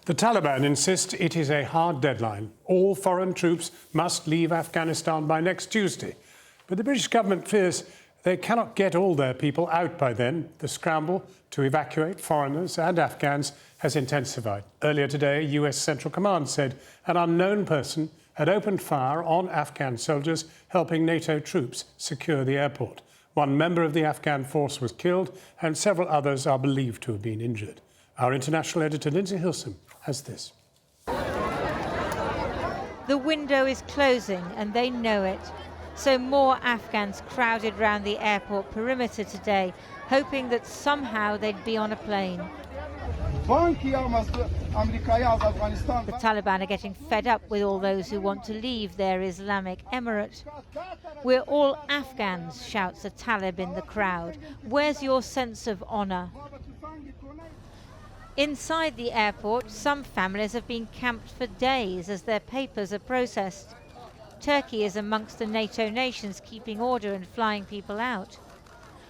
The Taliban insist it is a hard deadline. All foreign troops must leave Afghanistan by next Tuesday. But the British government fears they cannot get all their people out by then. The scramble to evacuate foreigners and Afghans has intensified. Earlier today, US Central Command said an unknown person had opened fire on Afghan soldiers, helping NATO troops secure the airport. One member of the Afghan force was killed and several others are believed to have been injured. Our international editor, Lindsay Hilsum, has this. The window is closing and they know it. So more Afghans crowded round the airport perimeter today, hoping that somehow they'd be on a plane. The Taliban are getting fed up with all those who want to leave their Islamic emirate. "We're all Afghans," shouts a Talib in the crowd. "Where's your sense of honour?" Inside the airport, some families have been camped for days as their papers are processed. Turkey is amongst the NATO nations keeping order and flying people out.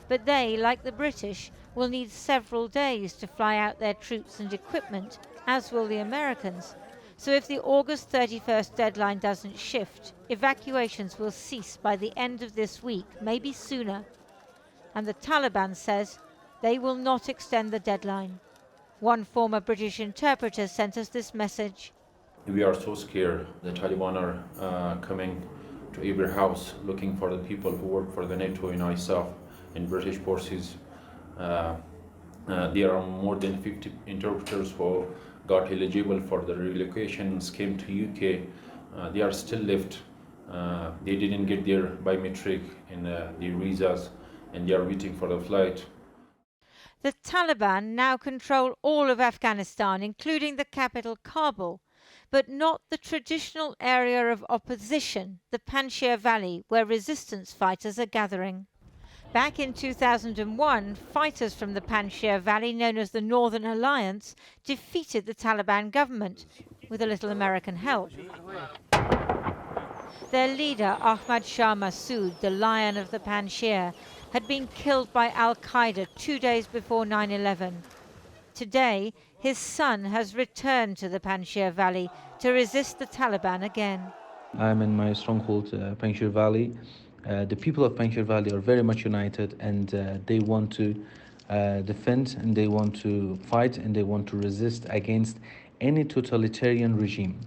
But they, like the British, will need several days to fly out their troops and equipment, as will the Americans. So if the August 31st deadline doesn't shift, evacuations will cease by the end of this week, maybe sooner. And the Taliban says they will not extend the deadline. One former British interpreter sent us this message. We are so scared. The Taliban are coming to every house looking for the people who work for the NATO and ISAF and British forces. There are more than 50 interpreters who got eligible for the relocation scheme to UK. They are still left. They didn't get their biometric and their visas, and they are waiting for the flight. The Taliban now control all of Afghanistan, including the capital Kabul, but not the traditional area of opposition, the Panjshir Valley, where resistance fighters are gathering. Back in 2001, fighters from the Panjshir Valley, known as the Northern Alliance, defeated the Taliban government, with a little American help. Their leader, Ahmad Shah Massoud, the Lion of the Panjshir, had been killed by al-Qaeda 2 days before 9/11. Today, his son has returned to the Panjshir Valley to resist the Taliban again. I'm in my stronghold, Panjshir Valley. The people of Panjshir Valley are very much united, and they want to defend, and they want to fight, and they want to resist against any totalitarian regime.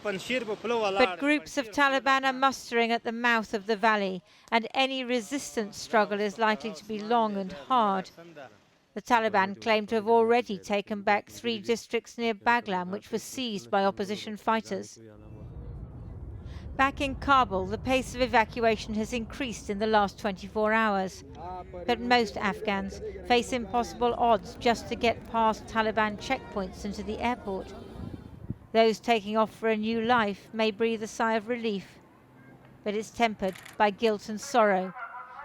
But groups of Taliban are mustering at the mouth of the valley, and any resistance struggle is likely to be long and hard. The Taliban claim to have already taken back 3 districts near Baghlan, which were seized by opposition fighters. Back in Kabul, the pace of evacuation has increased in the last 24 hours. But most Afghans face impossible odds just to get past Taliban checkpoints into the airport. Those taking off for a new life may breathe a sigh of relief, but it's tempered by guilt and sorrow,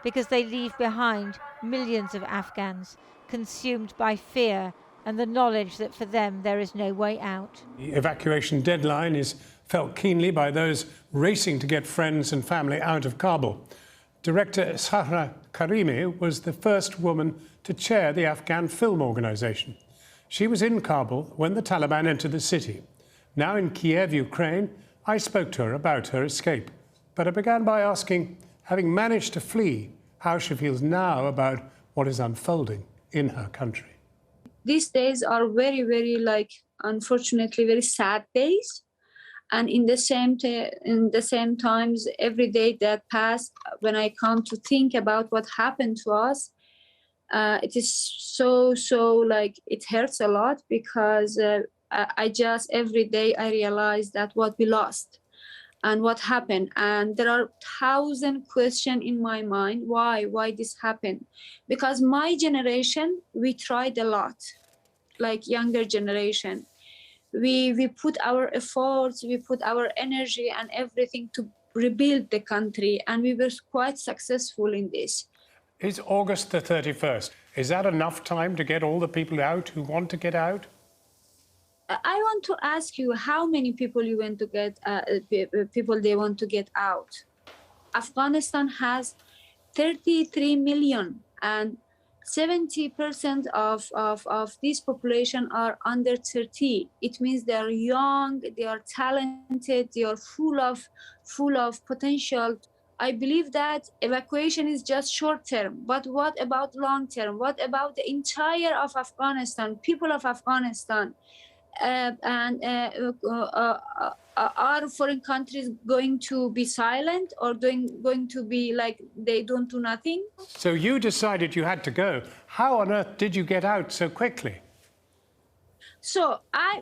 because they leave behind millions of Afghans consumed by fear and the knowledge that for them there is no way out. The evacuation deadline is felt keenly by those racing to get friends and family out of Kabul. Director Sahra Karimi was the first woman to chair the Afghan film organization. She was in Kabul when the Taliban entered the city. Now in Kiev, Ukraine, I spoke to her about her escape. But I began by asking, having managed to flee, how she feels now about what is unfolding in her country. These days are very, very, unfortunately, very sad days. And in the same times, every day that passed, when I come to think about what happened to us, it is so it hurts a lot, because every day I realize that what we lost and what happened. And there are 1,000 questions in my mind. Why this happened? Because my generation, we tried a lot, like younger generation. We put our efforts, we put our energy and everything to rebuild the country, and we were quite successful in this. Is August the 31st, is that enough time to get all the people out who want to get out? I want to ask you, how many people you want to get people they want to get out? Afghanistan has 33 million, and 70% of this population are under 30. It means they are young, they are talented, they are full of potential. I believe that evacuation is just short term, but what about long term? What about the entire of Afghanistan, people of Afghanistan? Are foreign countries going to be silent or going to be like they don't do nothing? So you decided you had to go. How on earth did you get out so quickly? So I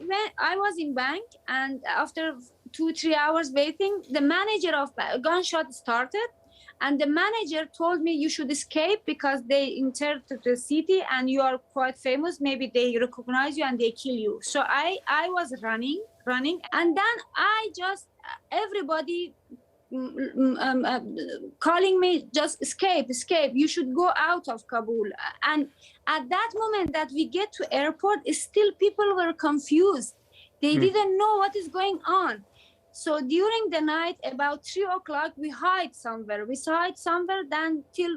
was in bank, and after 2-3 hours waiting, the manager of gunshot started, and the manager told me you should escape because they entered the city and you are quite famous. Maybe they recognize you and they kill you. So I was running, and then I just everybody calling me, just escape, you should go out of Kabul. And at that moment that we get to airport, still people were confused. They didn't know what is going on. So during the night, about 3 o'clock, we hide somewhere. Then till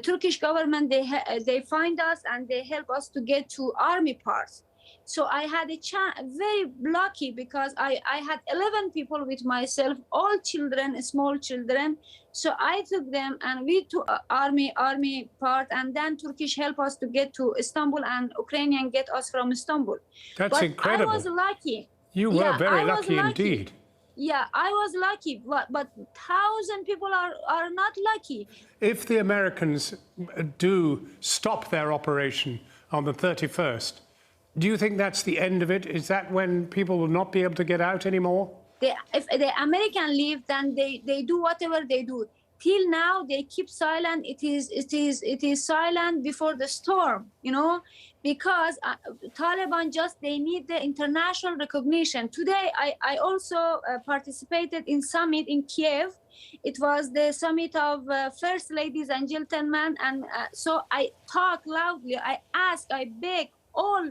Turkish government, they find us and they help us to get to army parts. So I had a chance, very lucky, because I had 11 people with myself, all children, small children. So I took them and we took army part, and then Turkish help us to get to Istanbul and Ukrainian get us from Istanbul. That's incredible. I was lucky. You were very lucky indeed. Yeah, I was lucky, but 1,000 people are not lucky. If the Americans do stop their operation on the 31st, do you think that's the end of it? Is that when people will not be able to get out anymore? If the American leave, then they do whatever they do. Till now, they keep silent. It is silent before the storm, because Taliban they need the international recognition. Today, I also participated in summit in Kiev. It was the summit of first ladies and gentlemen, and so I talk loudly. I ask, I beg all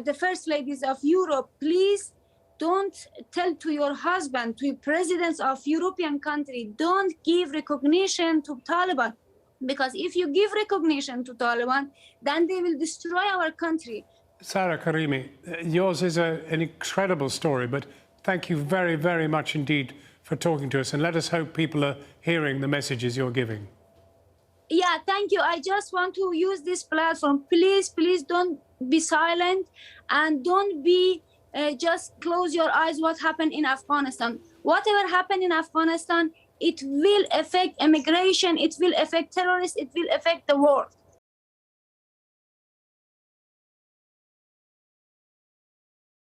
the first ladies of Europe, please don't tell to your husband, to presidents of European country, don't give recognition to Taliban. Because if you give recognition to Taliban, then they will destroy our country. Sarah Karimi, yours is an incredible story, but thank you very, very much indeed for talking to us, and let us hope people are hearing the messages you're giving. Yeah, thank you. I just want to use this platform. Please don't be silent, and don't be just close your eyes what happened in Afghanistan. Whatever happened in Afghanistan, it will affect immigration, it will affect terrorists, it will affect the world.